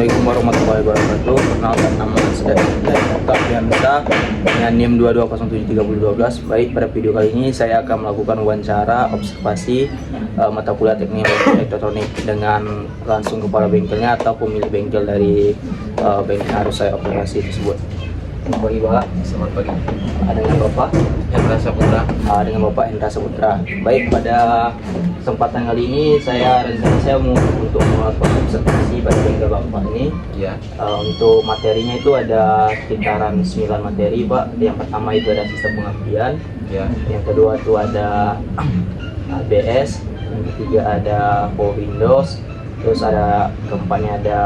Assalamualaikum warahmatullahi wabarakatuh. Perkenalkan, nama saya Oktaviansa dengan NIM 22073012. Baik, pada video kali ini saya akan melakukan wawancara observasi mata kuliah teknik elektronik dengan langsung kepala bengkelnya atau pemilik bengkel dari bengkel harus saya operasi tersebut. Selamat pagi Pak. Selamat pagi. Dengan Bapak Hendra Saputra. Dengan Bapak Hendra Saputra. Baik, pada kesempatan kali ini saya mau untuk melakukan observasi pada bengkel Bapak ini. Ya. Untuk materinya itu ada sekitaran 9 materi Pak. Yang pertama itu ada sistem pengapian. Ya. Yang kedua itu ada ABS. Yang ketiga ada Power Windows. Terus ada keempatnya ada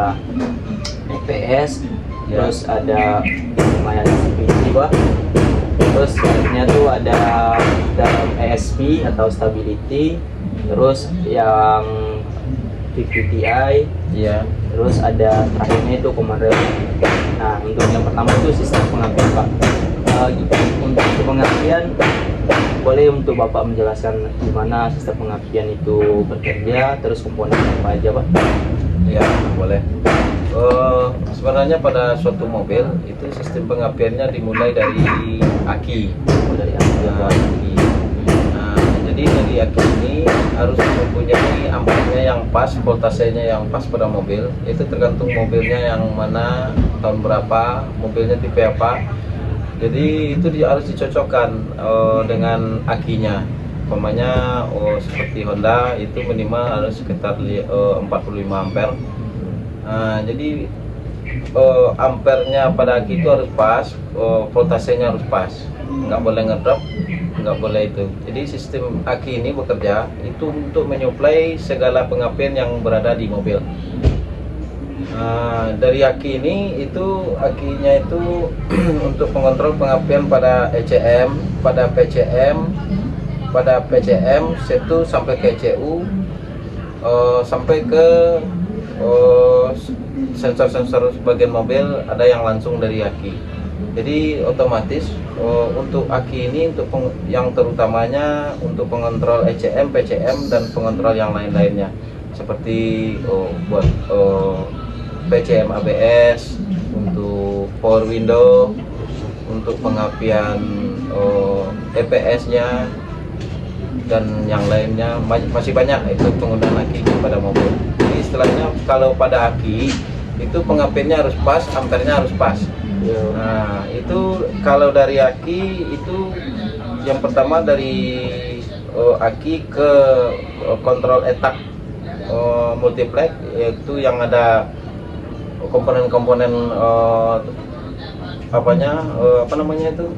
EPS. Ya. Terus ada lumayan CPC Pak. Terus selanjutnya tuh ada dalam ESP atau stability. Terus yang 50 Ti. Ya. Terus ada terakhirnya itu command rail. Nah, untuk yang pertama itu sistem pengapian Pak. Untuk pengapian, boleh untuk Bapak menjelaskan gimana sistem pengapian itu bekerja, terus komponen apa aja Pak? Ya, boleh. Sebenarnya pada suatu mobil itu sistem pengapiannya dimulai dari aki. Dari apa? Aki. Nah, jadi dari aki ini harus mempunyai ampernya yang pas, voltasenya yang pas pada mobil. Itu tergantung mobilnya yang mana, tahun berapa, mobilnya tipe apa. Jadi itu harus dicocokkan dengan akinya. Umpamanya seperti Honda itu minimal harus sekitar 45 ampere. Nah, jadi ampernya pada aki itu harus pas, voltasenya harus pas, nggak boleh ngedrop, nggak boleh itu. Jadi sistem aki ini bekerja itu untuk menyuplai segala pengapian yang berada di mobil. Nah, dari aki ini itu akinya itu untuk pengontrol pengapian pada ECM, pada PCM, C2 sampai ke ECU, sampai ke sensor-sensor bagian mobil ada yang langsung dari aki. Jadi otomatis untuk aki ini untuk yang terutamanya untuk pengontrol ECM, PCM dan pengontrol yang lain-lainnya seperti buat PCM ABS, untuk power window, untuk pengapian EPS-nya dan yang lainnya masih banyak itu penggunaan aki pada mobil. Jadi istilahnya kalau pada aki itu pengapiannya harus pas, ampernya harus pas. Nah, itu kalau dari aki itu yang pertama dari aki ke kontrol etak multiplex, yaitu yang ada komponen-komponen apa namanya itu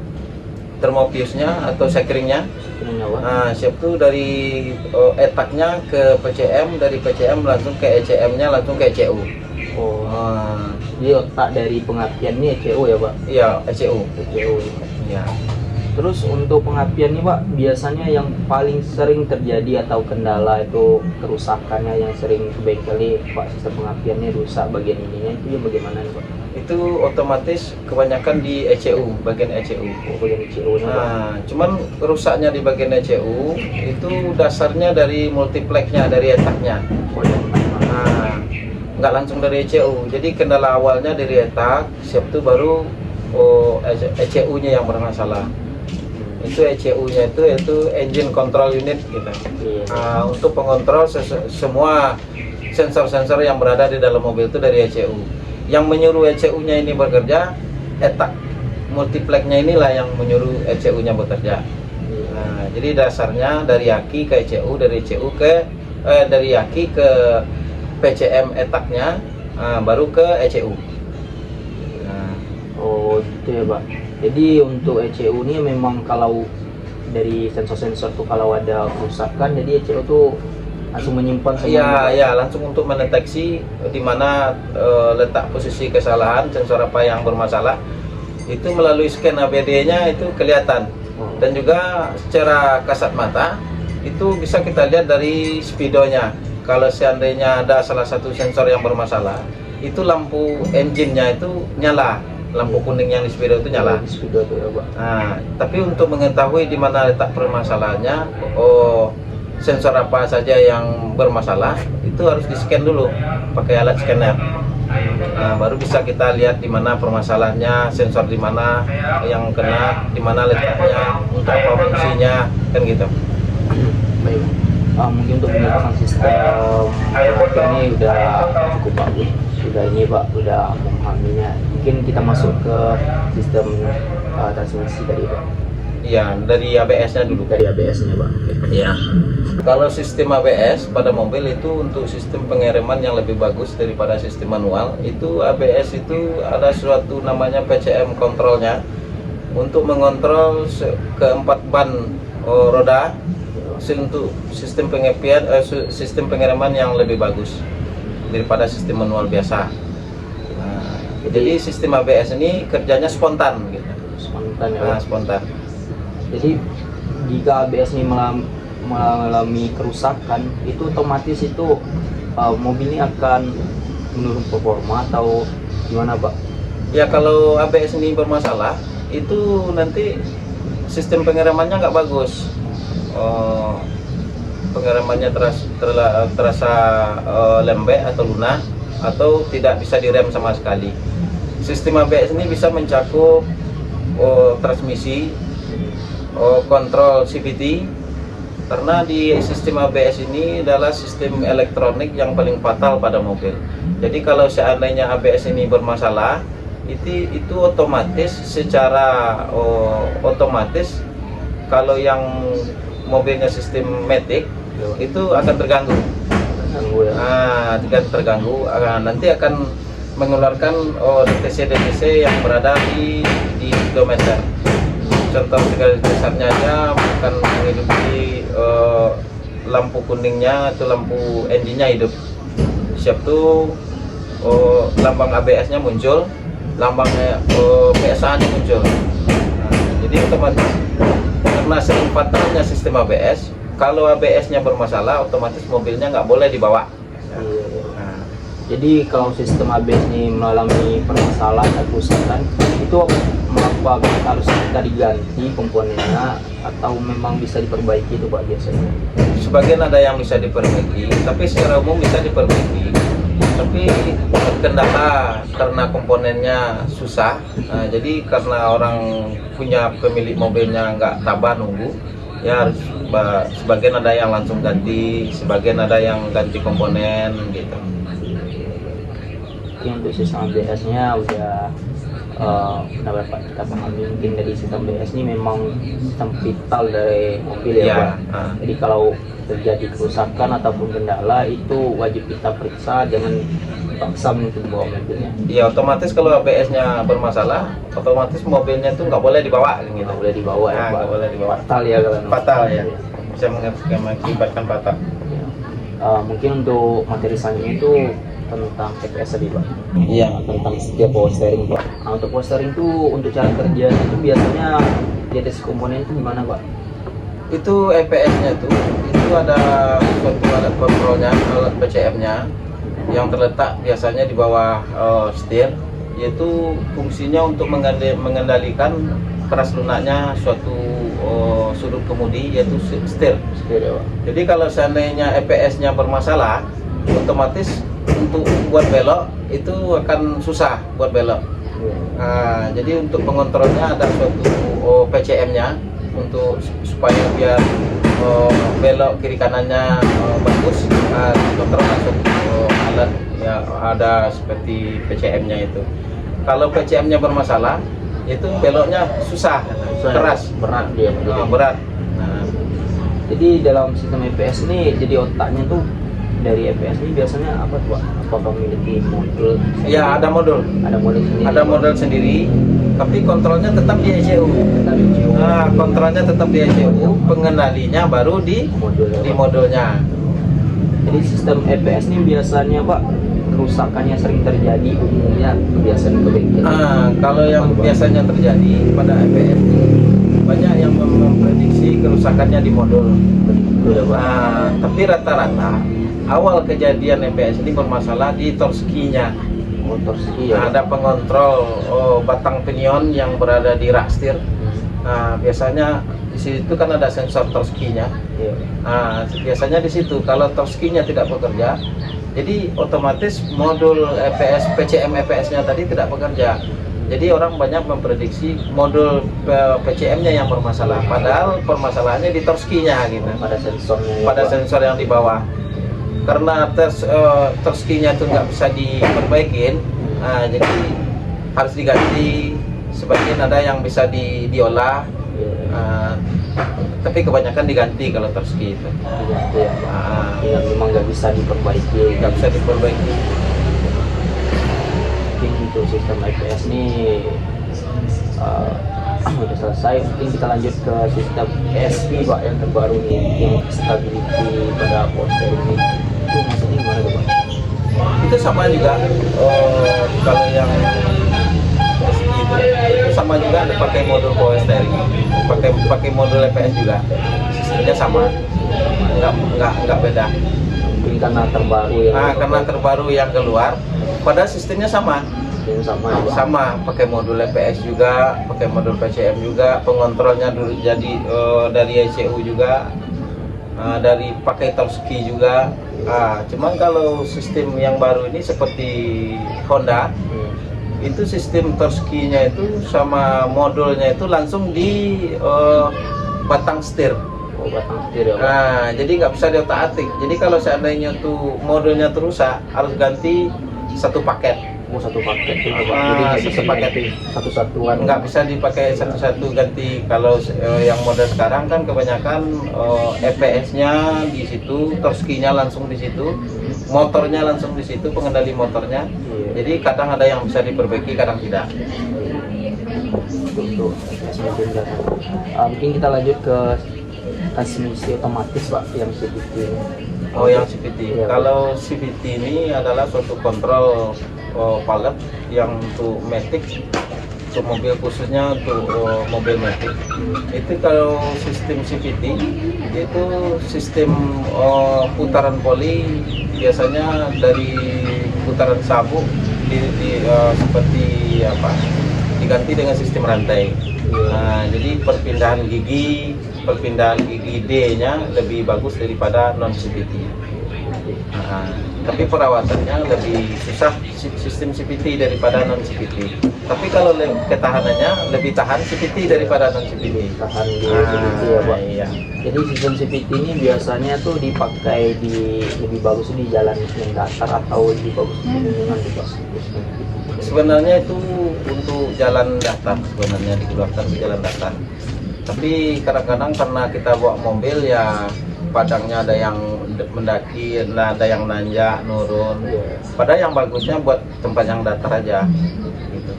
termofuse-nya atau sekringnya. Nah, siap tuh dari etaknya ke PCM, dari PCM langsung ke ECM-nya, langsung ke ECU. Jadi otak dari pengapiannya ECU ya Pak? Iya, ECU. Ya. Terus untuk pengapian nih Pak, biasanya yang paling sering terjadi atau kendala itu kerusakannya yang sering ke bengkel nih Pak, sistem pengapiannya rusak bagian ininya itu ya bagaimana nih Pak? Itu otomatis kebanyakan di ECU, bagian ECU. Bagian ECU-nya Pak. Nah, cuman rusaknya di bagian ECU itu dasarnya dari multiplexnya, dari etaknya. Nah, nggak langsung dari ECU. Jadi kendala awalnya dari etak, siap tuh baru ECU-nya yang bermasalah. Itu ECU-nya itu engine control unit gitu. Nah, untuk pengontrol semua sensor-sensor yang berada di dalam mobil itu dari ECU. Yang menyuruh ECU-nya ini bekerja, etak multiplexnya inilah yang menyuruh ECU-nya bekerja. Nah, jadi dasarnya dari aki ke ECU, dari ECU ke dari aki ke PCM etaknya, baru ke ECU. Nah. Oh gitu ya Pak. Jadi untuk ECU ini memang kalau dari sensor-sensor tuh kalau ada kerusakan, jadi ECU tuh langsung menyimpan semua. Iya, langsung untuk mendeteksi di mana letak posisi kesalahan sensor apa yang bermasalah. Itu melalui scan APD-nya itu kelihatan. Dan juga secara kasat mata itu bisa kita lihat dari speedonya. Kalau seandainya ada salah satu sensor yang bermasalah, itu lampu engine-nya itu nyala. Lampu kuning yang di speedo itu nyala. Nah, tapi untuk mengetahui di mana letak permasalahannya, sensor apa saja yang bermasalah, itu harus di scan dulu pakai alat scanner. Nah, baru bisa kita lihat di mana permasalahannya, sensor di mana yang kena, di mana letaknya, untuk apa fungsinya, kan gitu. Baik. Mungkin untuk penjelasan sistem ini udah cukup bagus. Sudah ini Pak, udah memahaminya. Mungkin kita masuk ke sistem transmisi tadi Pak. Iya, dari ABS-nya dulu. Dari ABS-nya Pak. Iya. Kalau sistem ABS pada mobil itu untuk sistem pengereman yang lebih bagus daripada sistem manual. Itu ABS itu ada suatu namanya PCM kontrolnya untuk mengontrol keempat ban roda untuk sistem sistem pengereman yang lebih bagus daripada sistem manual biasa. Nah, jadi sistem ABS ini kerjanya spontan gitu. Spontan ya. Nah, spontan. Jadi jika ABS ini mengalami kerusakan, itu otomatis itu mobil ini akan menurun performa atau gimana Pak? Ya kalau ABS ini bermasalah, itu nanti sistem pengeremannya nggak bagus. Pengeremannya terasa lembek atau lunak atau tidak bisa direm sama sekali. Sistem ABS ini bisa mencakup transmisi, kontrol CVT, karena di sistem ABS ini adalah sistem elektronik yang paling fatal pada mobil. Jadi kalau seandainya ABS ini bermasalah, itu otomatis secara otomatis kalau yang mobilnya sistem matic itu akan terganggu. Terganggu, nanti akan mengeluarkan DTC yang berada di kilometer. Contoh garis besarnya aja bukan menghidupi lampu kuningnya atau lampu engine-nya hidup. Siap tuh lambang ABS-nya muncul, lambang PSA-nya muncul. Nah, jadi otomatis karena sering fatalnya sistem ABS, kalau ABS-nya bermasalah, otomatis mobilnya nggak boleh dibawa. Nah, jadi kalau sistem ABS ini mengalami permasalahan atau kerusakan, itu mengapa harus kita diganti komponennya atau memang bisa diperbaiki itu Pak biasanya? Sebagian ada yang bisa diperbaiki, tapi secara umum bisa diperbaiki. Tapi terkendala karena komponennya susah. Nah, jadi karena orang punya pemilik mobilnya nggak tabah nunggu, ya harus sebagian ada yang langsung ganti, sebagian ada yang ganti komponen gitu. Mungkin untuk sistem ABS-nya udah benar Pak, kita pahami mungkin dari sistem ABS ini memang sistem vital dari mobil ya Pak. Jadi kalau terjadi kerusakan ataupun kendala itu wajib kita periksa, jangan paksa mungkin bawa mobilnya. Iya, otomatis kalau ABS-nya bermasalah, otomatis mobilnya tuh nggak boleh dibawa gitu. Nggak boleh dibawa ya Pak. Nggak boleh dibawa. Fatal ya kalau fatal ya. Bisa mengakibatkan fatal. Ya. Mungkin untuk materi selanjutnya itu tentang EPS tadi Pak. Iya. Tentang setiap power steering Pak. Nah, untuk power steering itu untuk cara kerja itu biasanya di atas komponen itu gimana Pak? Itu EPS-nya itu ada suatu alat kontrolnya, alat PCM-nya yang terletak biasanya di bawah setir, yaitu fungsinya untuk mengendalikan keras lunaknya suatu sudut kemudi, yaitu setir. Ya, Pak. Jadi kalau seandainya EPS-nya bermasalah, otomatis untuk buat belok itu akan susah buat belok. Nah, jadi untuk pengontrolnya ada suatu PCM-nya untuk supaya biar belok kiri kanannya bagus, dikontrol langsung alat ya ada seperti PCM-nya itu. Kalau PCM-nya bermasalah, itu beloknya susah, keras, berat dia. Berat. Nah, jadi dalam sistem EPS ini, jadi otaknya tuh dari EPS ini biasanya apa tuh Pak? Apakah memiliki modul? Ya ada modul. Ada modul sendiri. Ada modul sendiri, tapi kontrolnya tetap di ECU. Nah, kontrolnya tetap di ECU, pengendalinya baru di modulnya. Jadi sistem EPS ini biasanya Pak, kerusakannya sering terjadi umumnya kebiasaan ke bengkel. Kalau yang biasanya terjadi pada EPS ini banyak yang memprediksi kerusakannya di modul. Tapi rata-rata awal kejadian EPS ini bermasalah di torskinya. Torski ya. Ada pengontrol batang pinion yang berada di rak setir. Nah, biasanya di situ kan ada sensor torskinya. Iya. Nah, biasanya di situ kalau torskinya tidak bekerja, jadi otomatis modul EPS PCM EPS-nya tadi tidak bekerja. Jadi orang banyak memprediksi modul PCM-nya yang bermasalah, padahal permasalahannya di torskinya gitu. Pada sensornya. Ya, Pada Pak. sensor yang di bawah. Karena torskinya itu nggak bisa diperbaikin, nah, jadi harus diganti. Sebagian ada yang bisa diolah. Iya. Tapi kebanyakan diganti kalau torski itu. Gitu ya, Pak. Yang memang nggak bisa diperbaiki. Nggak bisa diperbaiki. Mungkin untuk sistem IPS ini udah selesai. Mungkin kita lanjut ke sistem ESP Pak yang terbaru nih, yang stability pada poster ini. Itu maksudnya gimana tuh, Pak? Itu sama juga. Kalau yang itu sama juga pakai modul power steering, pakai modul EPS juga. Sistemnya sama. Nggak beda. Mungkin karena terbaru yang Karena terbaru yang keluar, padahal sistemnya sama. yang sama ya, Pak. Sama, pakai modul EPS juga, pakai modul PCM juga, pengontrolnya dulu jadi dari ECU juga, dari pakai torski juga. Cuman kalau sistem yang baru ini seperti Honda, itu sistem torskinya itu sama modulnya itu langsung di batang setir. Oh, batang setir ya, Pak. Jadi nggak bisa diotak-atik. Jadi kalau seandainya tuh modulnya terusak, harus ganti satu paket. Oh, satu paket itu, Pak. Jadi nggak bisa Satu paket. diganti satu-satuan. Nggak bisa dipakai satu-satu ganti. Kalau yang model sekarang kan kebanyakan EPS-nya di situ, torskinya langsung di situ, motornya langsung di situ, pengendali motornya. Iya. Jadi kadang ada yang bisa diperbaiki, kadang tidak. Untuk mungkin mungkin kita lanjut ke transmisi otomatis Pak yang CVT ini. Oh, yang CVT. Iya, Pak. Kalau CVT ini adalah suatu kontrol pallet yang untuk matic, untuk mobil, khususnya untuk mobil matic. Itu kalau sistem CVT itu sistem putaran poli biasanya dari putaran sabuk seperti apa, diganti dengan sistem rantai. Jadi perpindahan gigi D-nya lebih bagus daripada non CVT. Tapi perawatannya lebih susah sistem CVT daripada non CVT. Tapi kalau ketahanannya lebih tahan CVT daripada non CVT. Tahan di CVT ya, Pak. Iya. Jadi sistem CVT ini biasanya tuh dipakai lebih bagus di jalan yang datar atau lebih bagus di lingkungan di Pak? Sebenarnya itu untuk jalan datar, sebenarnya dikeluarkan ke jalan datar. Tapi kadang-kadang karena kita bawa mobil ya padangnya ada yang mendaki, ada yang nanjak, nurun. Padahal yang bagusnya buat tempat yang datar aja. Gitu.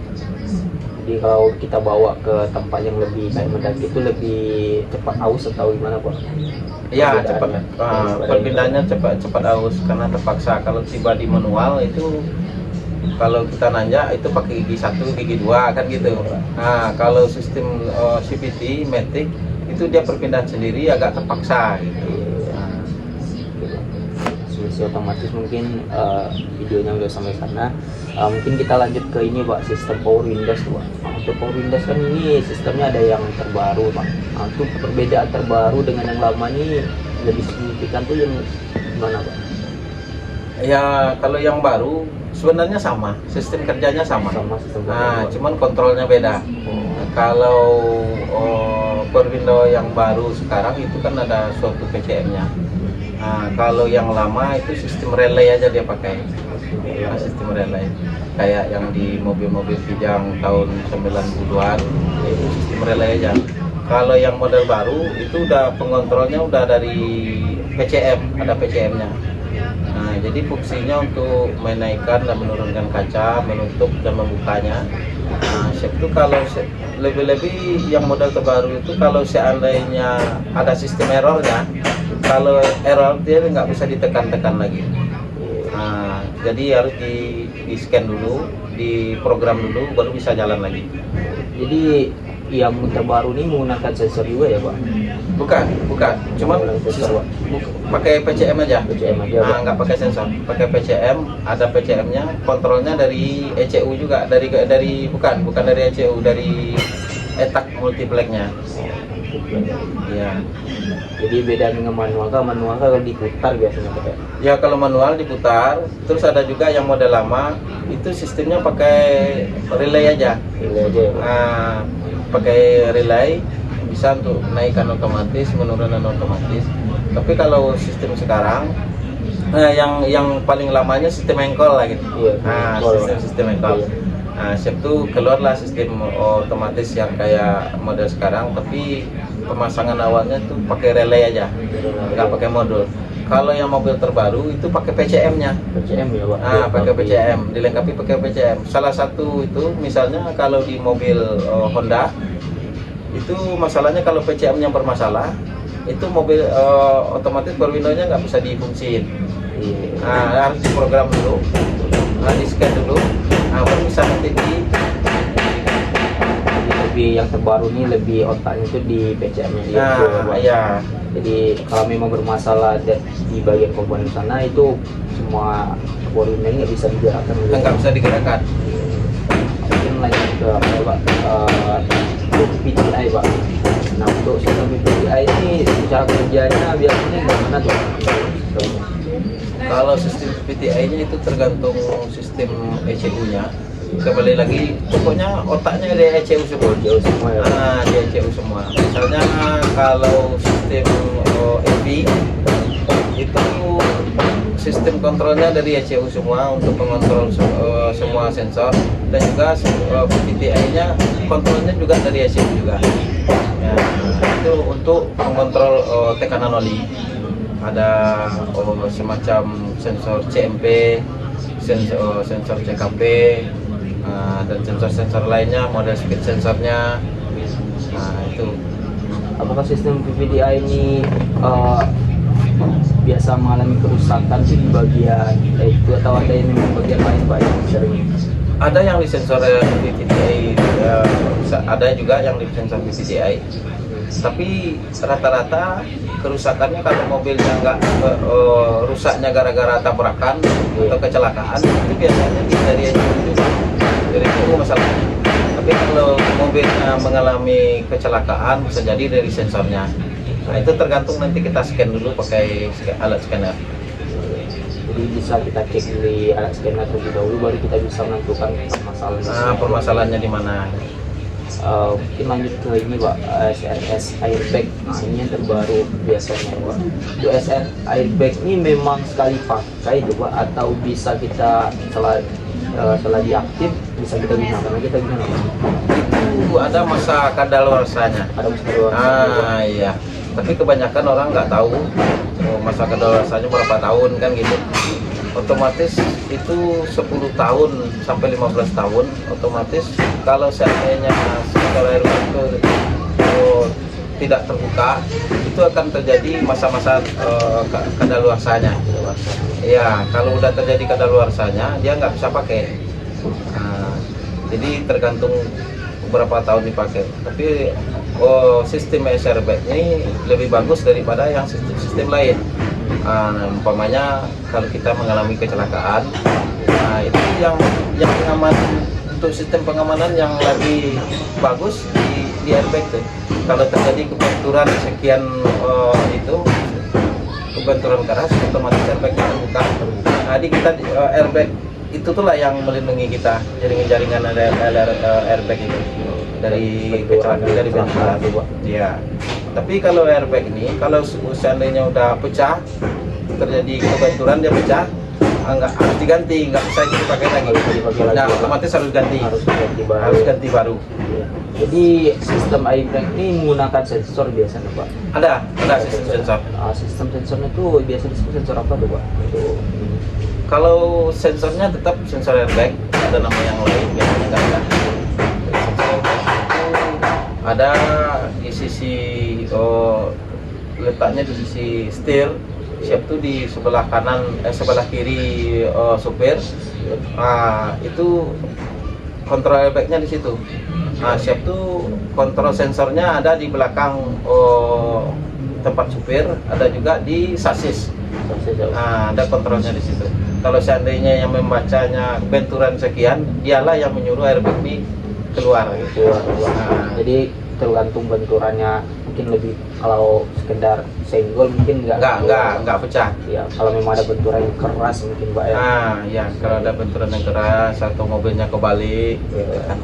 Jadi kalau kita bawa ke tempat yang lebih kayak mendaki itu lebih cepat aus atau gimana Pak? Iya, Perbedaannya. cepat. Perpindahannya cepat aus karena terpaksa. Kalau tiba di manual itu, kalau kita nanjak itu pakai gigi 1, gigi 2 kan gitu. Nah, kalau sistem CVT matic itu dia perpindahan sendiri agak terpaksa gitu. Transmisi otomatis mungkin videonya udah sampai sana. Mungkin kita lanjut ke ini Pak, sistem power windows Pak. Untuk power windows kan ini sistemnya ada yang terbaru Pak. Untuk perbedaan terbaru dengan yang lama ini lebih signifikan tuh yang gimana Pak? Ya, kalau yang baru sebenarnya sama, sistem kerjanya sama. Sama sistem Nah, Pak. cuman kontrolnya beda. Kalau power window yang baru sekarang itu kan ada suatu PCM-nya. Nah, kalau yang lama itu sistem relay aja dia pakai. Sistem relay. Kayak yang di mobil-mobil Kijang tahun 90-an itu sistem relay aja. Kalau yang model baru itu udah pengontrolnya udah dari PCM, ada PCM-nya. Nah, jadi fungsinya untuk menaikkan dan menurunkan kaca, menutup dan membukanya. Nah, itu kalau lebih-lebih yang model terbaru itu kalau seandainya ada sistem errornya, kalau error dia nggak bisa ditekan-tekan lagi. Nah, jadi harus di scan dulu, diprogram dulu, baru bisa jalan lagi. Jadi yang terbaru ini menggunakan sensor juga ya Pak? Bukan. Cuman Sensor, Pak. pakai PCM aja. PCM aja, Pak. Nggak pakai sensor. Pakai PCM, ada PCM-nya, kontrolnya dari ECU juga, bukan dari ECU, dari etak multiplex-nya. Ya. Jadi beda dengan manual kan kalau diputar biasanya pakai. Ya kalau manual diputar, terus ada juga yang model lama itu sistemnya pakai relay aja. Ini aja ya, Pak. Nah, pakai relay bisa untuk naikkan otomatis, menurunan otomatis. Tapi kalau sistem sekarang, yang paling lamanya sistem engkol lah gitu. Iya, Nah, engkol, sistem engkol. Iya. Nah, siap tuh keluarlah sistem otomatis yang kayak model sekarang, tapi pemasangan awalnya tuh pakai relay aja, nggak pakai modul. Kalau yang mobil terbaru itu pakai PCM-nya. PCM ya, Pak. Ah, pakai PCM, dilengkapi pakai PCM. Salah satu itu misalnya kalau di mobil Honda itu masalahnya kalau PCM-nya bermasalah, itu mobil otomatis power window-nya nggak bisa difungsiin. Iya. Nah, harus diprogram dulu, di scan dulu, baru bisa nanti Jadi lebih yang terbaru ini lebih otaknya itu di PCM-nya dia. ya. Jadi kalau memang bermasalah di bagian komponen sana itu semua komponennya nggak bisa digerakkan. Nggak bisa digerakkan. Mungkin lanjut ke apa ya, Pak? Untuk PTI, Pak. Nah, untuk sistem PTI ini cara kerjanya biasanya gimana tuh? Kalau sistem PTI-nya itu tergantung sistem ECU-nya. Kembali lagi, pokoknya otaknya dari ECU semua. Ya, Pak. Di ECU semua. Misalnya kalau sistem EV itu sistem kontrolnya dari ECU semua untuk mengontrol semua sensor, dan juga PTI-nya kontrolnya juga dari ECU juga. Ya, itu untuk mengontrol tekanan oli. Ada semacam sensor CMP, sensor CKP, dan sensor-sensor lainnya, model speed sensornya. Nah, itu. Apakah sistem PPDI ini biasa mengalami kerusakan sih di bagian itu, atau ada yang memang bagian lain, Pak, yang sering? Ada yang di sensor PPDI, ada juga yang di sensor PPDI. Tapi rata-rata kerusakannya kalau mobilnya nggak rusaknya gara-gara tabrakan atau kecelakaan, itu biasanya dari itu masalahnya. Tapi kalau mobilnya mengalami kecelakaan, bisa jadi dari sensornya. Nah, itu tergantung, nanti kita scan dulu pakai alat scanner. Jadi bisa kita cek di alat scanner terlebih dahulu, baru kita bisa menentukan permasalahannya. Permasalahannya di mana. Mungkin lanjut ke ini, Pak, SRS airbag. Nah, ini yang terbaru biasanya, Pak. Untuk SRS airbag ini memang sekali pakai itu, Pak, atau bisa kita setelah diaktif bisa kita gunakan lagi, kita gimana, Pak? Itu ada masa kadaluarsanya. Ada masa kadaluarsa. Iya. Tapi kebanyakan orang nggak tahu masa kadaluarsanya berapa tahun kan gitu. Otomatis itu 10 tahun sampai 15 tahun. Otomatis kalau seandainya sensor airbag itu tidak terbuka, itu akan terjadi masa-masa kadaluarsanya. Iya, kalau udah terjadi kadaluarsanya, dia nggak bisa pakai. Nah, jadi tergantung beberapa tahun dipakai. Tapi sistem airbag ini lebih bagus daripada yang sistem lain. Umpamanya kalau kita mengalami kecelakaan, nah itu yang aman, untuk sistem pengamanan yang lebih bagus di airbag tuh. Kalau terjadi kebenturan sekian itu kebenturan keras, otomatis airbagnya terbuka. Jadi kita airbag itu tuh lah yang melindungi kita, jaringan airbag itu dari kecelakaan, dari benturan. Iya. Tapi kalau airbag ini, kalau seandainya udah pecah, terjadi kebenturan, dia pecah, nggak harus diganti, nggak bisa dipakai lagi. Nah, otomatis harus ganti. Harus ganti baru. Jadi sistem airbag ini menggunakan sensor biasanya, Pak? Ada sistem sensor. Sistem sensornya itu biasanya sensor apa tuh, Pak? Kalau sensornya tetap sensor airbag, ada nama yang lain biasanya nggak ada. Sensor airbag itu ada di sisi letaknya di sisi setir, siap tuh di sebelah kanan, sebelah kiri supir. Itu kontrol airbagnya di situ. Siap tuh kontrol sensornya ada di belakang tempat supir, ada juga di sasis. Ada kontrolnya di situ. Kalau seandainya yang membacanya benturan sekian, dialah yang menyuruh airbag ini keluar. Jadi tergantung benturannya. Mungkin mungkin lebih kalau sekedar senggol mungkin nggak pecah. Ya, kalau memang ada benturan yang keras mungkin Pak ya. Nah, ya kalau ada benturan yang keras atau mobilnya kebalik, Ya, kan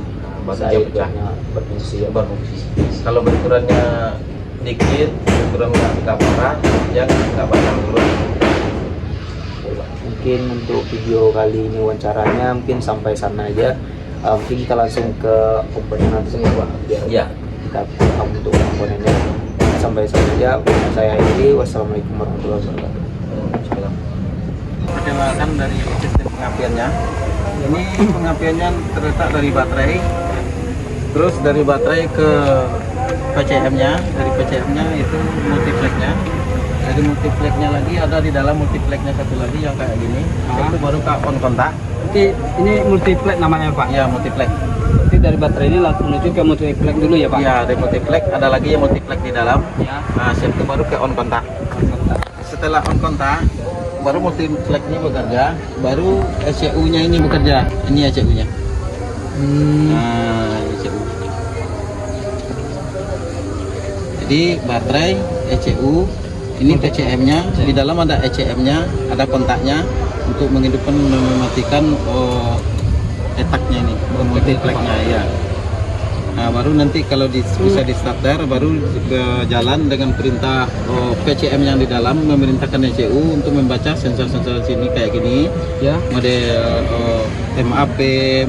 baru saya dia pecah. berfungsi ya. Berfungsi. Kalau benturannya dikit, benturan nggak parah, ya nggak pasang dulu. Mungkin untuk video kali ini wawancaranya mungkin sampai sana aja. Mungkin kita langsung ke komponen langsung ya Pak, biar Ya. kita paham untuk komponennya. Sampai sana aja. Saya ini wassalamualaikum warahmatullahi wabarakatuh. Perkenalkan dari sistem pengapiannya. Ini pengapiannya terletak dari baterai, terus dari baterai ke PCM-nya, dari PCM-nya itu multipleknya. Dari multipleknya lagi ada di dalam multipleknya satu lagi yang kayak gini. Itu baru ke on kontak. Nanti ini multiplek namanya Pak. Ya multiplek. Nanti dari baterai ini langsung menuju ke multiplek dulu ya Pak. Ya dari multiplek ada lagi yang multiplek di dalam. Ya. Nah, itu baru ke on kontak. Setelah on kontak, baru multipleknya bekerja, baru ECU-nya ini bekerja. Ini ECU-nya. Nah, ECU. Jadi baterai, ECU, ini PCM-nya. Di dalam ada ECM-nya, ada kontaknya untuk menghidupkan dan mematikan etaknya ini, multipleknya ya. Nah, baru nanti kalau bisa di starter, baru jalan dengan perintah PCM yang di dalam memerintahkan ECU untuk membaca sensor-sensor sini kayak gini. Ya. Model MAP,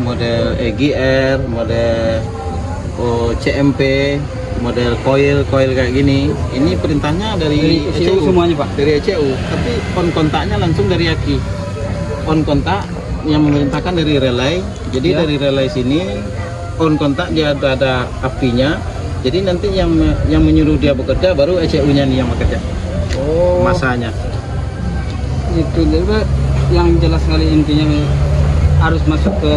model EGR, model CMP, model coil kayak gini. Ini perintahnya dari ECU semuanya Pak. Dari ECU, tapi on kontaknya langsung dari aki. On kontak yang memerintahkan dari relay. Jadi Ya. dari relay sini on kontak dia ada apinya. Jadi nanti yang menyuruh dia bekerja baru ECU-nya nih yang bekerja. Oh. Masanya. Itu jadi Pak, yang jelas sekali intinya harus masuk ke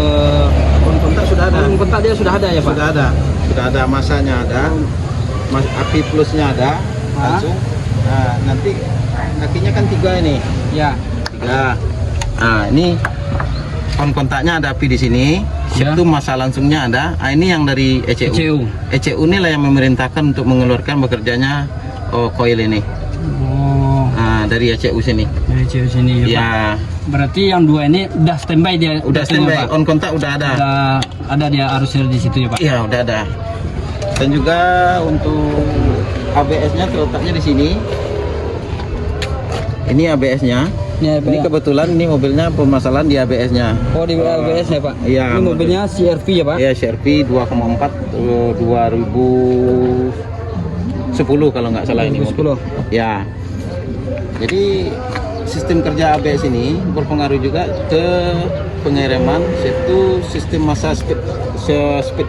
On kontak sudah ada. kontak dia sudah ada ya Pak. Sudah ada masanya ada. Api plusnya ada langsung. Nah, nanti kakinya kan 3 ini. Ya. 3. Nah, ini on kontaknya ada api di sini. Ya. Itu masa langsungnya ada. Nah, ini yang dari ECU. ECU inilah yang memerintahkan untuk mengeluarkan bekerjanya coil ini. Oh. Nah, dari ECU sini. Dari ECU sini ya, Pak. Ya, Berarti yang dua ini udah standby dia. udah standby. On kontak udah ada. Udah ada dia arusnya di situ ya Pak. Iya, udah ada. Dan juga untuk ABS-nya terletaknya di sini. Ini ABS-nya. Ini Ini kebetulan ini mobilnya permasalahan di ABS-nya. Oh di ABS ya Pak. Iya. Ini mobilnya CR-V ya Pak. Ya, CR-V 2,4 2010 kalau nggak salah ini. 2010. Ya. Jadi sistem kerja ABS ini berpengaruh juga ke pengereman, yaitu sistem massa speed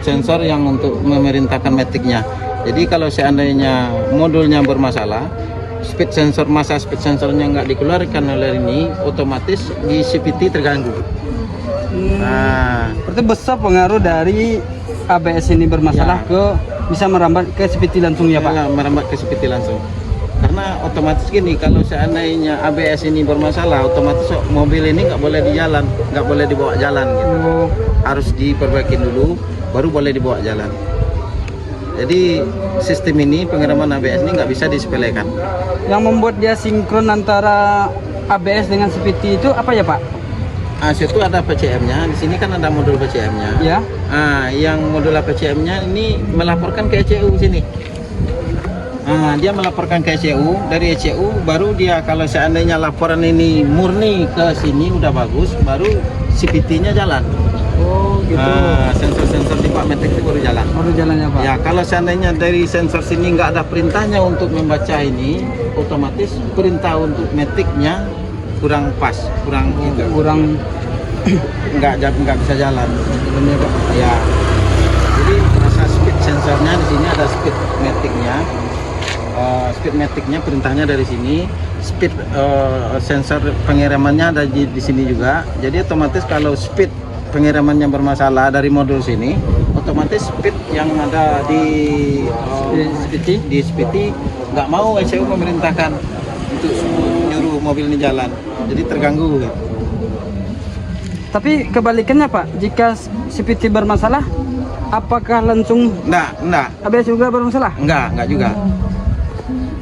sensor yang untuk memerintahkan metiknya. Jadi kalau seandainya modulnya bermasalah, massa speed sensornya nggak dikeluarkan oleh ini, otomatis di CVT terganggu. Nah, Berarti besar pengaruh dari ABS ini bermasalah Ya. ke bisa merambat ke CVT langsung ya Pak. merambat ke CVT langsung. Karena otomatis gini, kalau seandainya ABS ini bermasalah, otomatis mobil ini nggak boleh di jalan, nggak boleh dibawa jalan gitu. Oh. Harus diperbaiki dulu, baru boleh dibawa jalan. Jadi sistem ini, pengereman ABS ini nggak bisa disepelekan. Yang membuat dia sinkron antara ABS dengan CVT itu apa ya Pak? Situ ada PCM-nya, di sini kan ada modul PCM-nya. Ya. Yang modul PCM-nya ini melaporkan ke ECU sini. Dia melaporkan ke ECU, dari ECU baru dia kalau seandainya laporan ini murni ke sini udah bagus, baru CVT-nya jalan. Oh gitu. Sensor-sensor di Pak Metik itu baru jalan. Baru jalannya Pak. Ya, kalau seandainya dari sensor sini nggak ada perintahnya untuk membaca ini, otomatis perintah untuk metiknya kurang pas, kurang itu, Kurang nggak bisa jalan. Benar Pak. Ya. Jadi masa speed sensornya di sini ada speed metiknya. Speed metiknya perintahnya dari sini. Speed sensor pengeremannya ada di sini juga. Jadi otomatis kalau speed pengeremannya bermasalah dari modul sini, otomatis speed yang ada di SPT nggak mau ECU memerintahkan untuk nyuruh mobil ini jalan, jadi terganggu. Tapi kebalikannya Pak, jika CVT bermasalah, apakah langsung Enggak, ABS juga bermasalah? enggak juga.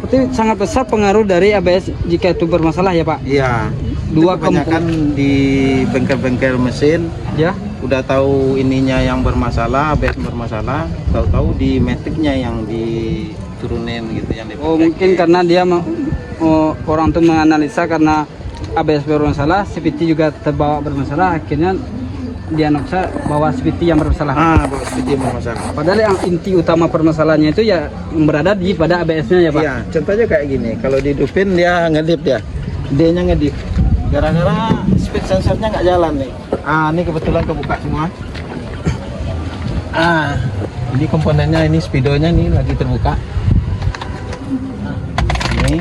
Itu sangat besar pengaruh dari ABS jika itu bermasalah ya Pak. Iya. Dua Kebanyakan di bengkel-bengkel mesin Ya. udah tahu ininya yang bermasalah, ABS bermasalah, tahu-tahu di metiknya yang diturunin gitu yang Oh mungkin karena dia orang tuh menganalisa karena ABS bermasalah, CVT juga terbawa bermasalah, akhirnya dianalisa bahwa CVT yang bermasalah. bawa speed yang bermasalah. Padahal yang inti utama permasalahannya itu ya berada di pada ABS-nya ya Pak. Iya, contohnya kayak gini, kalau dihidupin dia ngedip dia, D-nya ngedip. Gara-gara speed sensornya nggak jalan nih. Ini kebetulan kebuka semua. Ini komponennya, ini speedonya nih lagi terbuka. Ini.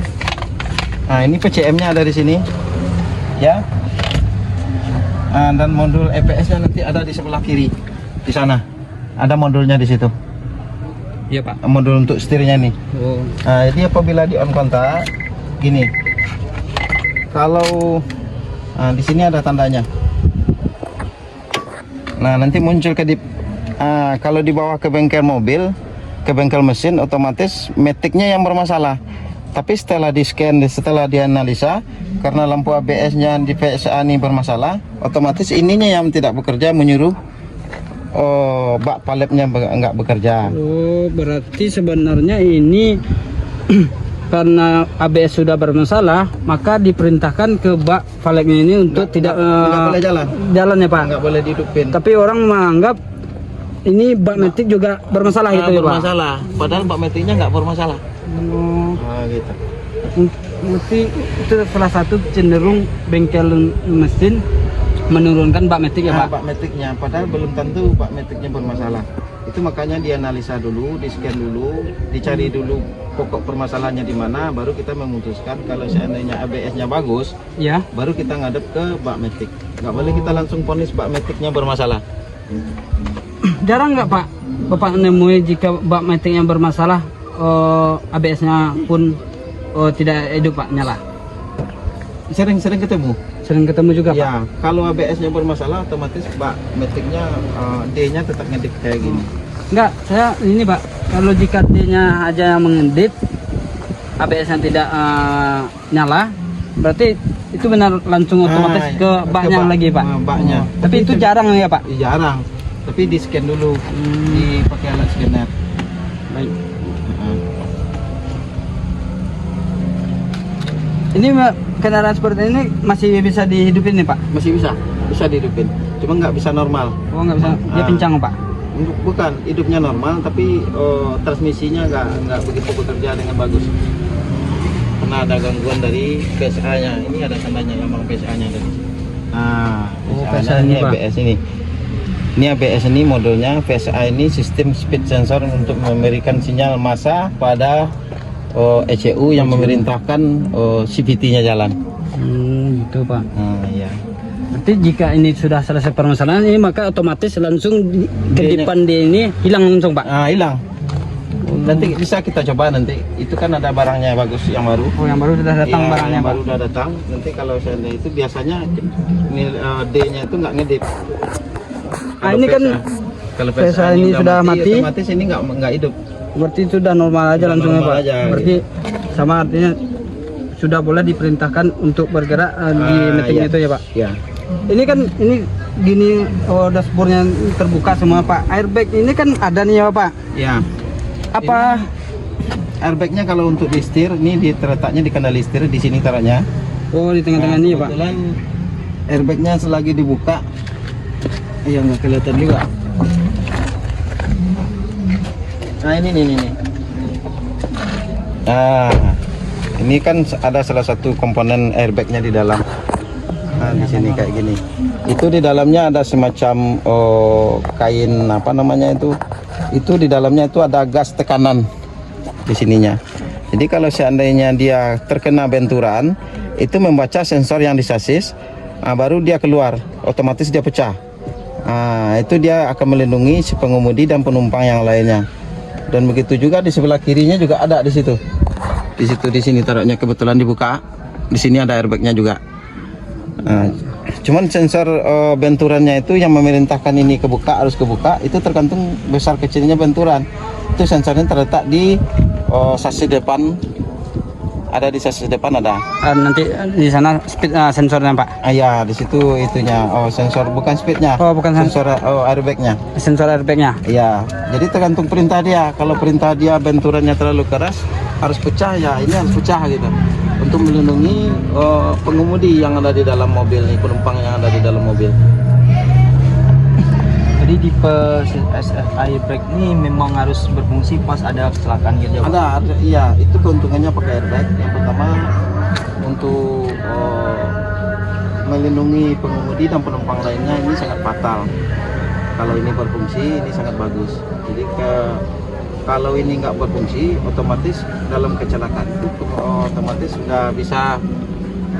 Ini PCM-nya ada di sini. Ya. Dan modul EPS-nya nanti ada di sebelah kiri. Di sana. Ada modulnya di situ. Iya Pak. Modul untuk setirnya nih. Oh. Jadi apabila di on kontak gini. Kalau di sini ada tandanya. Nah, nanti muncul kedip. Kalau dibawa ke bengkel mobil, ke bengkel mesin, otomatis metiknya yang bermasalah. Tapi setelah di scan, setelah dianalisa, karena lampu ABS-nya di PSA ini bermasalah, otomatis ininya yang tidak bekerja, menyuruh bak paletnya nggak bekerja. Oh, berarti sebenarnya ini karena ABS sudah bermasalah, maka diperintahkan ke bak valetnya ini untuk tidak boleh jalan ya Pak. Nggak boleh dihidupin. Tapi orang menganggap ini bak metik juga bermasalah gitu ya Pak. Bermasalah. Padahal bak metiknya nggak bermasalah. Oh, Gitu. berarti itu salah satu cenderung bengkel mesin menurunkan bak metik ya Pak. Bak metiknya, padahal belum tentu bak metiknya bermasalah. Itu makanya dianalisa dulu, di scan dulu, dicari dulu pokok permasalahannya di mana, baru kita memutuskan kalau seandainya ABS-nya bagus, Ya. baru kita ngadep ke bak metik. Nggak boleh kita langsung vonis bak metiknya bermasalah. Jarang nggak Pak Bapak nemui jika bak metiknya bermasalah, ABS-nya pun tidak hidup Pak, nyala? Sering-sering ketemu. Sering ketemu juga Pak? Ya, kalau ABS-nya bermasalah, otomatis bak metiknya D-nya tetap ngedip kayak gini. Enggak, saya ini Pak, kalau jika D-nya aja yang mengedip, ABS-nya tidak nyala, berarti itu benar langsung otomatis ke baknya bak, lagi Pak? Baknya. Tapi itu jarang ya Pak? Jarang, tapi di scan dulu, dipakai alat scanner. Baik. Ini kendaraan seperti ini masih bisa dihidupin nih Pak? Masih bisa dihidupin, cuma nggak bisa normal. Oh nggak bisa, dia pincang Pak? Bukan, hidupnya normal, tapi transmisinya nggak begitu bekerja dengan bagus. Karena ada gangguan dari PSA-nya. Ini ada tandanya lambang PSA-nya tadi. PSA ini Pak. ABS ini. Ini ABS ini modelnya PSA ini sistem speed sensor untuk memberikan sinyal massa pada ECU yang memerintahkan CVT-nya jalan. Gitu Pak. Iya. Berarti jika ini sudah selesai permasalahan ini, maka otomatis langsung kedipan D ini hilang langsung Pak? Hilang. Nanti bisa kita coba nanti. Itu kan ada barangnya bagus yang baru. Oh yang baru sudah datang Iya, barangnya yang Pak? baru sudah datang. Nanti kalau seandainya itu biasanya D-nya itu nggak ngedip. Ini kan kalau PSA ini udah sudah mati, otomatis ini nggak hidup. berarti itu sudah normal aja Sudah langsung ya normal Pak? aja, Berarti sama artinya sudah boleh diperintahkan untuk bergerak di metiknya iya. itu ya Pak? Ya. Ini kan ini gini, dashboardnya terbuka semua Pak. Airbag ini kan ada nih ya Pak? Ya. Apa? Airbagnya kalau untuk di setir ini terletaknya di kendali setir di sini taruhnya. Oh di tengah-tengah ini ya Pak? Kebetulan airbagnya selagi dibuka, ya nggak kelihatan juga. Nah ini nih. Ini kan ada salah satu komponen airbagnya di dalam. Nah di sini kayak gini. Itu di dalamnya ada semacam kain apa namanya itu. Itu di dalamnya itu ada gas tekanan di sininya. Jadi kalau seandainya dia terkena benturan, itu membaca sensor yang di sasis, baru dia keluar, otomatis dia pecah. Itu dia akan melindungi si pengemudi dan penumpang yang lainnya. Dan begitu juga di sebelah kirinya juga ada di situ. Di sini taruhnya kebetulan dibuka. Di sini ada airbagnya juga. Cuman sensor benturannya itu yang memerintahkan ini kebuka harus kebuka, itu tergantung besar kecilnya benturan. Itu sensornya terletak di sasis depan Ada di chassis depan ada. Nanti di sana speed sensornya Pak. Ya di situ itunya. Oh sensor bukan speednya. Oh bukan Sensor airbagnya. sensor airbagnya. Iya. Jadi tergantung perintah dia. Kalau perintah dia benturannya terlalu keras harus pecah ya ini harus pecah gitu. Untuk melindungi pengemudi yang ada di dalam mobil nih, penumpang yang ada di dalam mobil. Jadi tipe airbag ini memang harus berfungsi pas ada kecelakaan gitu ya, Pak? Ada, iya itu keuntungannya pakai airbag. Yang pertama untuk melindungi pengemudi dan penumpang lainnya ini sangat fatal. Kalau ini berfungsi ini sangat bagus. Jadi kalau ini nggak berfungsi otomatis dalam kecelakaan itu otomatis sudah bisa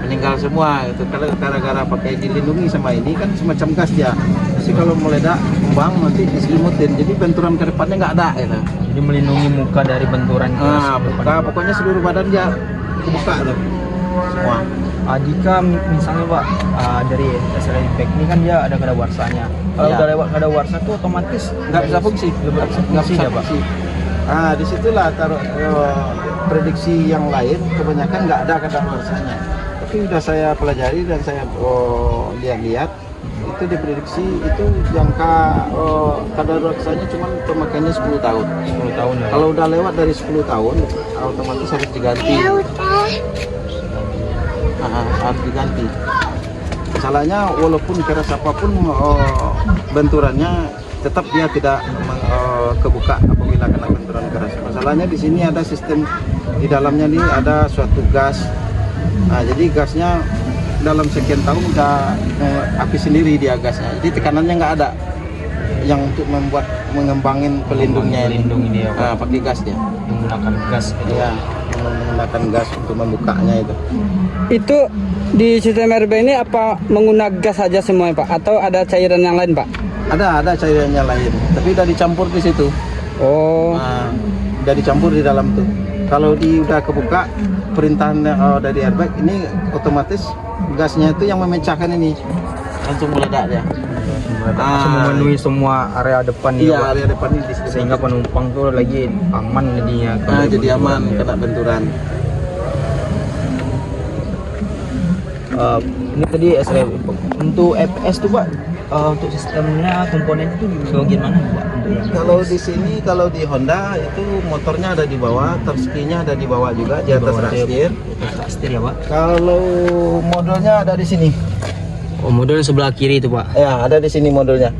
meninggal semua itu kalau gara-gara pakai dilindungi sama ini kan semacam gas ya. Jadi kalau meledak kembang nanti diselimutin jadi benturan ke depannya nggak ada gitu. Jadi melindungi muka dari benturan keras. Buka, pokoknya seluruh badan dia kebuka tuh semua. Jika misalnya Pak dari SL airbag ini kan dia ada kadaluarsanya. Kalau Iya. udah lewat kadaluarsa tuh otomatis Nggak bisa fungsi, nggak bisa ya, Pak. Disitulah taruh prediksi yang lain kebanyakan nggak ada kadaluarsanya. Tapi udah saya pelajari dan saya lihat-lihat itu diprediksi itu jangka kadaluarsanya cuma pemakaiannya 10 tahun. 10 tahun ya. Kalau udah lewat dari 10 tahun otomatis harus diganti. Harus diganti. Masalahnya walaupun keras apapun benturannya tetap dia tidak kebuka apabila kena benturan keras. Masalahnya di sini ada sistem di dalamnya nih ada suatu gas. Nah, jadi gasnya dalam sekian tahun udah api sendiri dia gasnya. Jadi tekanannya nggak ada yang untuk membuat mengembangin pelindungnya Pelindung ini ya, Pak. pakai gas dia. Menggunakan gas gitu. Iya, menggunakan gas untuk membukanya itu. Itu di sistem airbag ini apa menggunakan gas saja semuanya Pak atau ada cairan yang lain Pak? Ada cairannya lain, tapi udah dicampur di situ. Oh. Nah, udah dicampur di dalam tuh. Kalau udah kebuka perintahan dari airbag ini otomatis gasnya itu yang memecahkan ini langsung meledak dia. Langsung memenuhi semua area depan ya, Iya, Pak. area depan ini di situ. Sehingga penumpang tuh lagi aman jadinya. jadi aman kena benturan. Ini tadi SL untuk EPS tuh Pak, untuk sistemnya komponennya itu bagian mana Pak? Untuk yang Kalau di sini, kalau di Honda itu motornya ada di bawah, terskinya ada di bawah juga di atas rak setir. setir ya Pak? Kalau modelnya ada di sini. Oh model sebelah kiri itu Pak. Ya, ada di sini modelnya.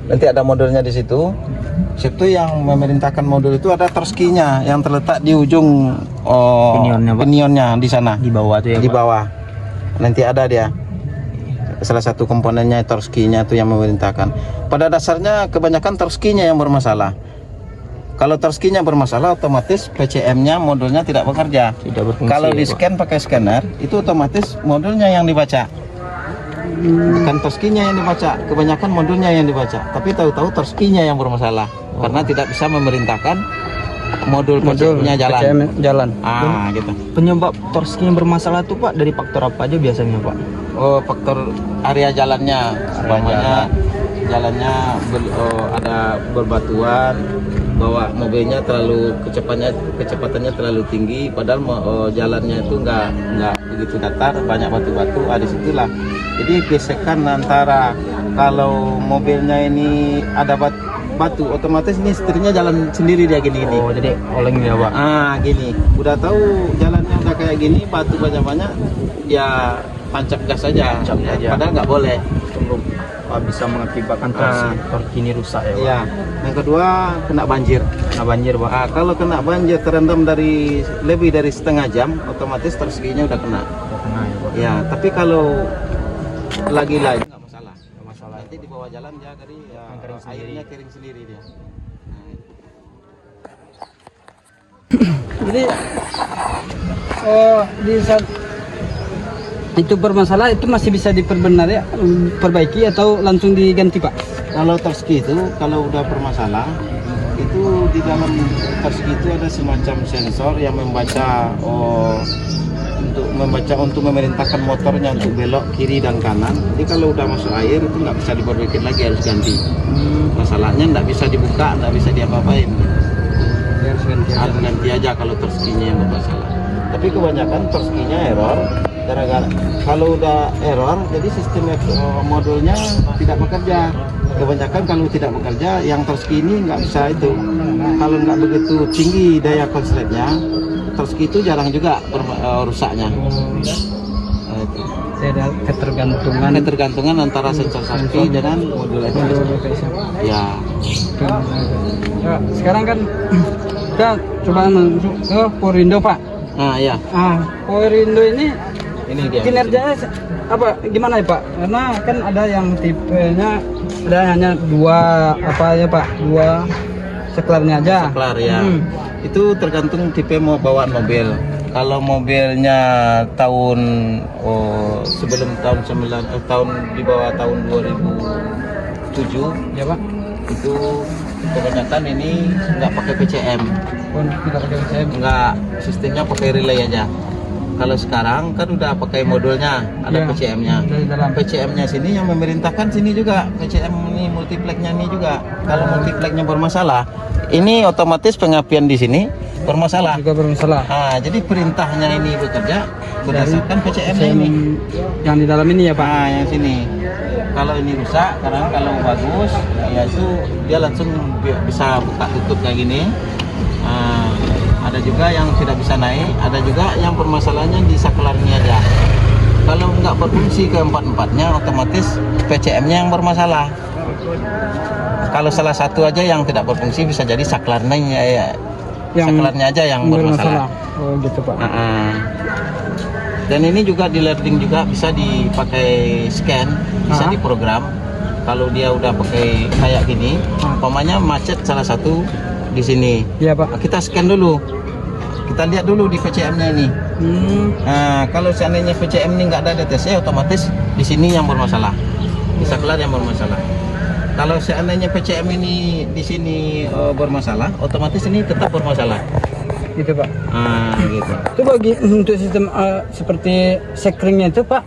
Nanti ada modelnya di situ. Situ yang memerintahkan modul itu ada torskinya yang terletak di ujung Pinionnya, Pak. pinionnya di sana. Di bawah tuh ya Di Pak? bawah. Nanti ada dia. Salah satu komponennya torskinya itu yang memerintahkan. Pada dasarnya kebanyakan torskinya yang bermasalah. Kalau torskinya bermasalah otomatis PCM-nya modulnya tidak bekerja. Tidak berfungsi. Kalau ya, di Pak? scan pakai scanner itu otomatis modulnya yang dibaca. Bukan torskinya yang dibaca, kebanyakan modulnya yang dibaca. Tapi tahu-tahu torskinya yang bermasalah karena tidak bisa memerintahkan modul PCM-nya jalan. PCM jalan. Gitu. Penyebab torski yang bermasalah tuh Pak dari faktor apa aja biasanya Pak? Faktor area jalannya, semuanya jalannya ada berbatuan, bahwa mobilnya terlalu kecepatannya terlalu tinggi, padahal jalannya itu nggak begitu datar, banyak batu-batu. Di situlah. Jadi gesekan antara kalau mobilnya ini ada batu, otomatis ini setirnya jalan sendiri dia gini-gini. Oh jadi oleng ya Pak? Gini, udah tahu jalannya udah kayak gini, batu banyak-banyak, ya tancap gas saja. Tancap aja. Padahal nggak boleh. Untuk bisa mengakibatkan torki ini rusak ya Pak? Iya. Yang kedua kena banjir. Kena banjir Pak? Kalau kena banjir terendam dari lebih dari setengah jam, otomatis torskinya udah kena. Udah kena ya Pak? Ya, tapi kalau lagi nggak masalah. Nggak masalah. Nanti di bawah jalan dia dari Kering sendiri. airnya kering sendiri dia. Jadi di saat itu bermasalah itu masih bisa perbaiki atau langsung diganti Pak? Kalau torski itu kalau udah bermasalah itu di dalam torski itu ada semacam sensor yang membaca untuk memerintahkan motornya untuk belok kiri dan kanan. Jadi kalau udah masuk air itu nggak bisa diperbaiki lagi, harus ganti. Masalahnya nggak bisa dibuka, nggak bisa diapa-apain. Harus ganti aja. Harus ganti aja kalau torskinya yang bermasalah. Tapi kebanyakan torskinya error. Gara-gara kalau udah error, jadi sistem modulnya tidak bekerja. Kebanyakan kalau tidak bekerja, yang torski ini nggak bisa itu. Kalau nggak begitu tinggi daya konsletnya, torski itu jarang juga rusaknya. Nah, itu. Saya ada Ketergantungan antara sensor sakti dengan modul EPS. Ya. Ya, sekarang kan kita coba masuk ke Powerindo Pak. Nah, ya. Powerindo ini Ini dia. kinerjanya apa gimana ya Pak? Karena kan ada yang tipenya ada hanya dua apa ya Pak? Dua saklarnya aja. Saklar ya. Itu tergantung tipe mau bawaan mobil. Kalau mobilnya tahun sebelum tahun di bawah tahun 2007 Ya Pak. itu kebanyakan ini nggak pakai PCM, Tidak pakai BCM. nggak, sistemnya pakai relay aja. Kalau sekarang kan udah pakai modulnya, ada Ya, PCM-nya. dari dalam. PCM-nya sini yang memerintahkan sini juga, PCM ini multipleknya ini juga. Kalau multipleknya bermasalah, ini otomatis pengapian di sini bermasalah. Juga bermasalah. Jadi perintahnya ini bekerja berdasarkan PCM-nya ini. Yang di dalam ini ya Pak. Yang sini. Kalau ini rusak, karena kalau bagus, ya itu dia langsung bisa buka tutup kayak gini. Ada juga yang tidak bisa naik, ada juga yang permasalahannya di saklarnya aja. Kalau nggak berfungsi keempat-empatnya, otomatis PCM-nya yang bermasalah. Kalau salah satu aja yang tidak berfungsi, bisa jadi saklarnya saklarnya aja yang bermasalah. Oh gitu Pak. Dan ini juga di learning juga bisa dipakai scan, bisa diprogram. Kalau dia udah pakai kayak gini, umpamanya macet salah satu di sini. Iya Pak. Kita scan dulu. Kita lihat dulu di PCM-nya ini. Kalau seandainya PCM ini nggak ada DTC, otomatis di sini yang bermasalah. Di saklar yang bermasalah. Kalau seandainya PCM ini di sini bermasalah, otomatis ini tetap bermasalah. Gitu Pak. Gitu. Itu bagi untuk sistem seperti sekringnya itu Pak.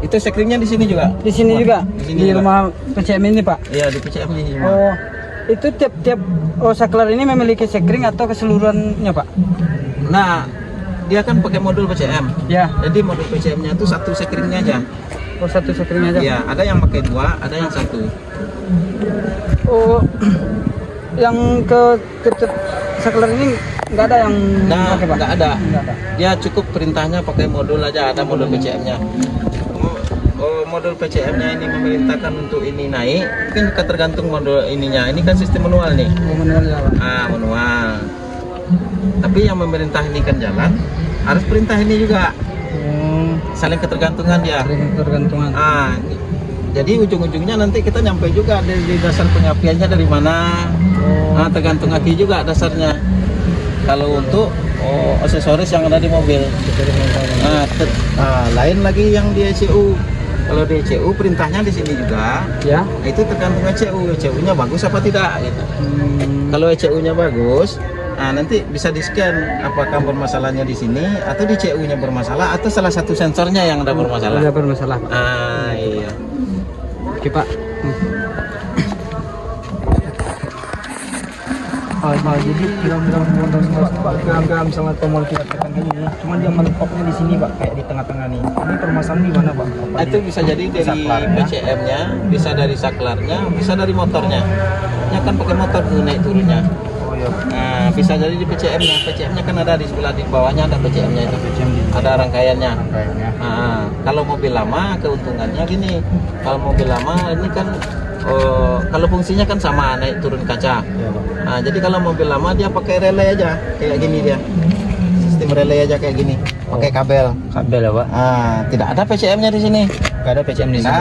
Itu sekringnya di sini juga. Di sini juga. Di sini Di juga. rumah PCM ini Pak. Iya, di PCM ini. Oh, itu tiap-tiap saklar ini memiliki sekring atau keseluruhannya Pak? Nah, dia kan pakai modul PCM. Ya. Jadi modul PCM-nya itu satu sekringnya aja. Oh, satu sekring aja. Iya, ada yang pakai dua, ada yang satu. Oh, yang ke saklar ini nggak ada yang Nah, pakai Pak? nggak ada. Nggak ada. Dia cukup perintahnya pakai modul aja, ada modul PCM-nya. Modul PCM-nya ini memerintahkan untuk ini naik, mungkin tergantung modul ininya. Ini kan sistem manual nih. Oh, manual ya Pak. Manual. Tapi yang memerintah ini kan jalan, harus perintah ini juga. Saling ketergantungan dia. Tergantungan. Jadi ujung-ujungnya nanti kita nyampe juga di dasar pengapiannya dari mana. Tergantung aki juga dasarnya. Kalau untuk aksesoris yang ada di mobil. Lain lagi yang di ECU. Kalau di ECU perintahnya di sini juga. Ya. Itu tergantung ECU. ECU-nya bagus apa tidak gitu. Kalau ECU-nya bagus, nanti bisa di-scan apakah bermasalahnya di sini atau di ECU-nya bermasalah atau salah satu sensornya yang ada bermasalah. Ada bermasalah Pak. Iya. Oke Pak. Jadi kira-kira misalnya tombol kita tekan ini, cuma dia menetapnya di sini Pak, kayak di tengah-tengah nih. Ini permasalahan di mana Pak? Itu bisa jadi dari PCM-nya, bisa dari saklarnya, bisa dari motornya. Ya kan pakai motor tuh naik turunnya. Bisa jadi di PCM-nya. PCM-nya kan ada di sebelah di bawahnya ada PCM-nya itu. Ada rangkaiannya. Kalau mobil lama keuntungannya gini. Kalau mobil lama ini kan kalau fungsinya kan sama naik turun kaca. Jadi kalau mobil lama dia pakai relay aja kayak gini dia. Sistem relay aja kayak gini. Pakai kabel. Kabel ya Pak? Tidak ada PCM-nya di sini. Nggak ada PCM di sini.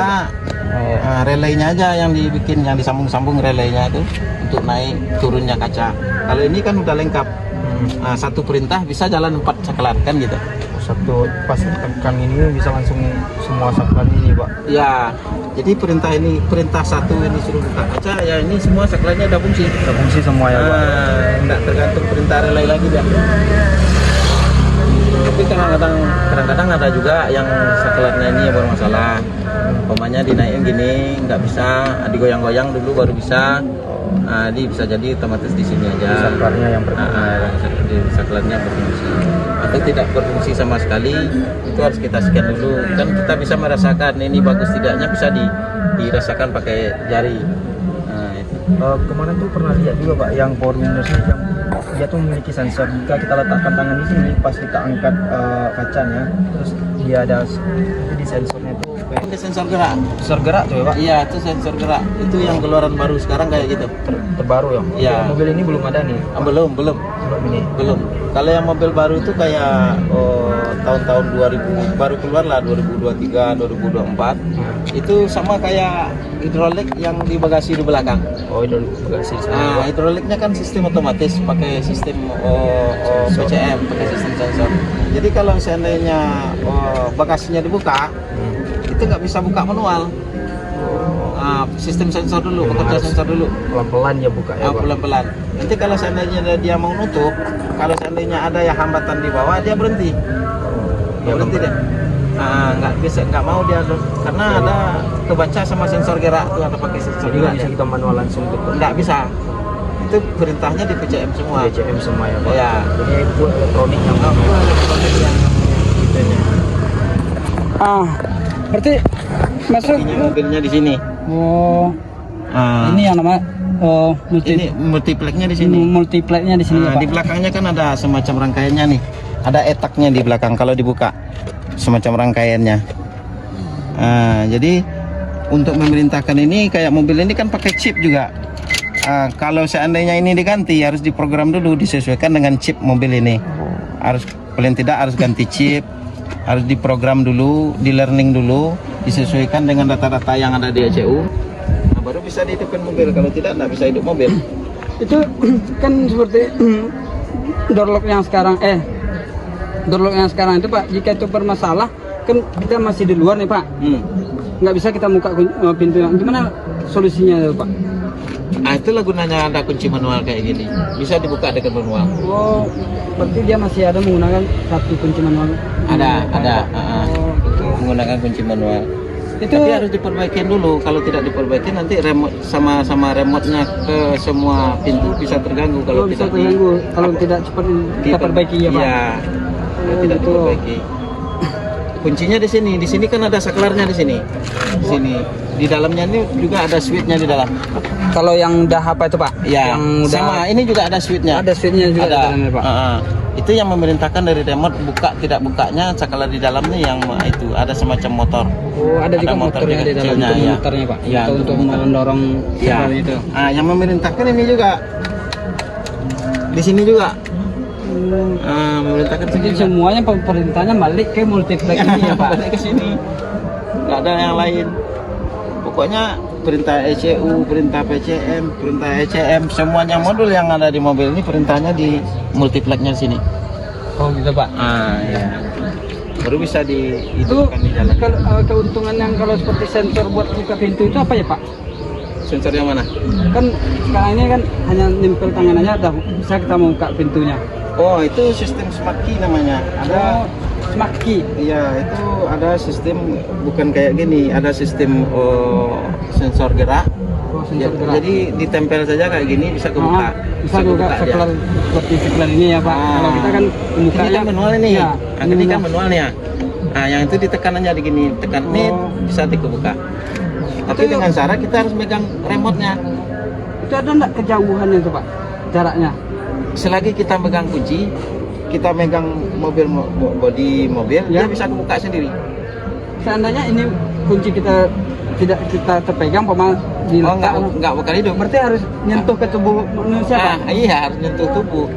Relaynya aja yang dibikin, yang disambung-sambung relaynya itu untuk naik turunnya kaca. Kalau ini kan udah lengkap. Satu perintah bisa jalan 4 saklar kan gitu. Satu pas tekan ini bisa langsung semua saklar ini Pak? Ya, jadi perintah satu ini suruh buka kaca, ya ini semua saklarnya ada fungsi. Ada fungsi semua ya Pak? Nggak tergantung perintah relay lagi dia. Tapi kadang-kadang ada juga yang saklarnya ini yang bermasalah. Umpamanya dinaikin gini nggak bisa, digoyang-goyang dulu baru bisa. Jadi bisa jadi otomatis di sini aja. Saklarnya yang Di saklarnya berfungsi atau tidak berfungsi sama sekali, itu harus kita scan dulu. Kan kita bisa merasakan ini bagus tidaknya bisa dirasakan pakai jari. Nah, itu. Kemarin tuh pernah lihat juga Pak yang power windows ini yang dia tuh memiliki sensor. Jika kita letakkan tangan di sini, pas kita angkat kacanya, terus dia ada di sensornya tuh kayak Ini sensor gerak. sensor gerak tuh ya Pak. Iya, itu sensor gerak. Itu yang keluaran baru sekarang kayak gitu. Terbaru ya. Iya. Mobil ini belum ada nih. Belum. Belum ini. Belum. Kalau yang mobil baru itu kayak tahun-tahun 2000 baru keluar lah 2023, 2024. Itu sama kayak hidrolik yang di bagasi di belakang. Oh, itu bagasi. Nah, hidroliknya kan sistem otomatis pakai sistem PCM, pakai sistem sensor. Jadi kalau seandainya bagasinya dibuka, itu nggak bisa buka manual. Sistem sensor dulu, bekerja sensor dulu. Pelan-pelan ya buka ya Pak. Pelan-pelan. Nanti kalau seandainya dia mau nutup, kalau seandainya ada yang hambatan di bawah, dia berhenti. Dia berhenti deh. Nggak bisa, nggak mau dia karena ada kebaca sama sensor gerak tuh, ada pakai sensor Jadi nggak gerak. bisa kita manual langsung gitu. Nggak bisa. Itu perintahnya di PCM semua. DCM semua ya Pak. Iya. Jadi itu elektronik yang Berarti masuk. Ini mobilnya di sini. Oh, ini yang nama Ini multipleknya di sini. multipleknya di sini ya, Pak. Di belakangnya kan ada semacam rangkaiannya nih. Ada etaknya di belakang kalau dibuka. Semacam rangkaiannya. Jadi untuk memerintahkan ini kayak mobil ini kan pakai chip juga. Kalau seandainya ini diganti harus diprogram dulu disesuaikan dengan chip mobil ini. Harus paling tidak harus ganti chip, harus diprogram dulu, di learning dulu, disesuaikan dengan data-data yang ada di ECU. Nah, baru bisa dihidupkan mobil. Kalau tidak bisa hidup mobil. Itu kan seperti door lock yang sekarang itu Pak, jika itu bermasalah kan kita masih di luar nih Pak, nggak bisa kita buka pintunya, gimana solusinya itu Pak? Itulah gunanya ada kunci manual kayak gini, bisa dibuka dengan manual. Oh, berarti dia masih ada menggunakan satu kunci manual? Ada Oh, gitu. menggunakan kunci manual. Itu Tapi harus diperbaikin dulu. Kalau tidak diperbaiki nanti remote sama remote-nya ke semua pintu bisa terganggu kalau bisa tidak terganggu kalau tidak cepat kita perbaiki ya Pak? Iya, kalau tidak gitu. diperbaiki. Kuncinya di sini kan ada saklarnya di sini. Di sini. Di dalamnya ini juga ada switch-nya di dalam. Kalau yang udah apa itu Pak? Ya, Yang udah sama ini juga ada switch-nya. ada switch-nya juga di Ada. dalamnya, Pak. Itu yang memerintahkan dari remote buka tidak bukanya saklar di dalamnya yang itu ada semacam motor. Oh, ada juga motornya di dalam kecilnya, untuk ya. motornya Pak. Iya, untuk untuk mendorong Ya. saklar itu. Yang memerintahkan ini juga di sini juga. Memerintahkan Jadi sini juga. semuanya pemerintahnya balik ke multiplex ini ya Pak. Balik ke sini. Nggak ada yang lain. Pokoknya perintah ECU, perintah PCM, perintah ECM, semuanya modul yang ada di mobil ini perintahnya di multiplexnya sini. Oh gitu Pak. Ya. Baru bisa Itu dihidupkan di jalan. keuntungan yang kalau seperti sensor buat buka pintu itu apa ya Pak? Sensor yang mana? Kan sekarang ini kan hanya nempel tangan aja udah bisa kita membuka pintunya. Oh, itu sistem smart key namanya. Ada smart key. Iya, itu ada sistem bukan kayak gini, ada sistem sensor gerak. Oh, sensor gerak. Jadi ditempel saja kayak gini bisa kebuka. Bisa buka saklar seperti saklar ini ya Pak. Kalau kita kan membuka ini kan manual ini. Ya, Ini kan manual nih ya. Yang itu ditekan aja begini, tekan nih bisa dikebuka. Tapi Itu dengan cara kita harus megang remote-nya. Itu ada enggak kejauhannya itu Pak? Jaraknya? Selagi kita megang kunci, kita megang bodi mobil, Ya. dia bisa kebuka sendiri. Seandainya ini kunci kita tidak kita terpegang pemain di Enggak bakal hidup. berarti harus nyentuh ke tubuh manusia Pak. Iya, harus nyentuh tubuh.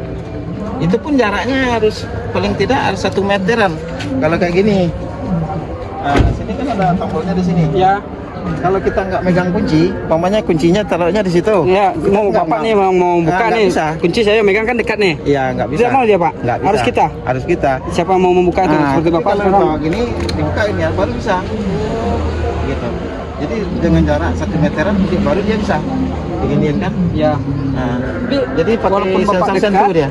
Itu pun jaraknya harus paling tidak harus 1 meteran. Kalau kayak gini. Sini kan ada tombolnya di sini. Ya. Kalau kita nggak megang kunci, umpamanya kuncinya taruhnya di situ. Ya, mau Nggak Bapak mau. nih mau buka Nggak nih. bisa. Kunci saya megang kan dekat nih. Iya, nggak bisa. Tidak mau dia Pak? Nggak bisa. Harus kita. Harus kita. Siapa mau membuka itu seperti tapi Bapak kalau sekarang? bawa gini dibukain ya, baru bisa. Gitu. Jadi dengan jarak 1 meteran baru dia bisa. Beginian kan? Ya. Nah, Tapi jadi walaupun pakai Bapak sensor dekat, dia.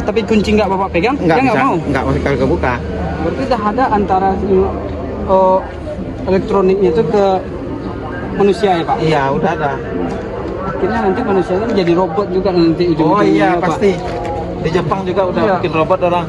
tapi kunci nggak Bapak pegang, Nggak dia nggak bisa. mau. Nggak bakal kebuka. Berarti dah ada antara elektroniknya itu ke manusia ya Pak? Iya, udah ada. mikirnya nanti manusianya jadi robot juga nanti Oh ujung-ujungnya, iya Pak. pasti. Di Jepang juga udah Iya. bikin robot orang.